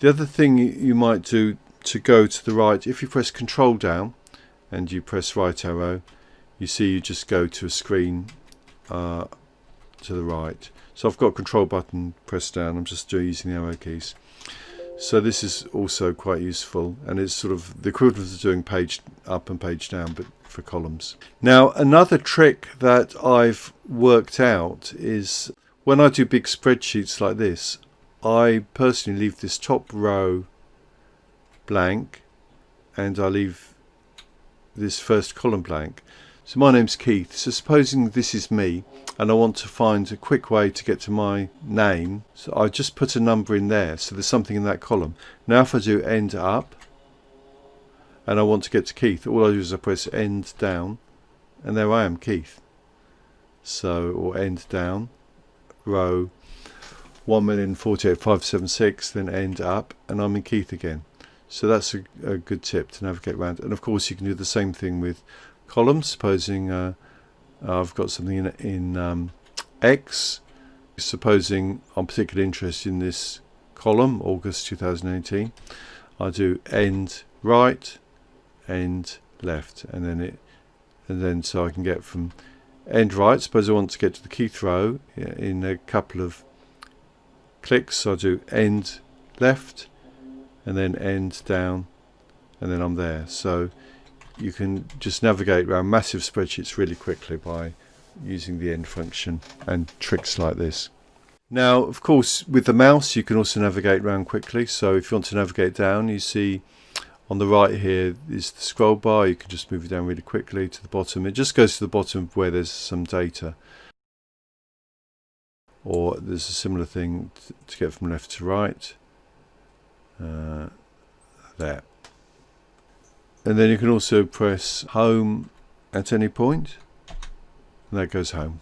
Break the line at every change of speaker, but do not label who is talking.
The other thing you might do to go to the right, if you press Ctrl down and you press right arrow, you see you just go to a screen to the right. So I've got Control button pressed down, I'm just using the arrow keys. So this is also quite useful, and it's sort of the equivalent of doing page up and page down, but for columns. Now another trick that I've worked out is when I do big spreadsheets like this, I personally leave this top row blank and I leave this first column blank. So my name's Keith, so supposing this is me and I want to find a quick way to get to my name, so I just put a number in there, so there's something in that column. Now if I do end up and I want to get to Keith, all I do is I press end down and there I am, Keith. So, or end down, row 1,048,576, then end up and I'm in Keith again. So that's a good tip to navigate around. And of course you can do the same thing with columns. Supposing I've got something in X, supposing I'm particularly interested in this column, August 2018, I do end right, end left, and then so I can get from end right. Suppose I want to get to the Keith row in a couple of clicks, so I do end left and then end down and then I'm there. So you can just navigate around massive spreadsheets really quickly by using the end function and tricks like this. Now of course with the mouse you can also navigate around quickly, so if you want to navigate down, you see on the right here is the scroll bar. You can just move it down really quickly to the bottom. It just goes to the bottom where there's some data, or there's a similar thing to get from left to right. There. And then you can also press home at any point and that goes home.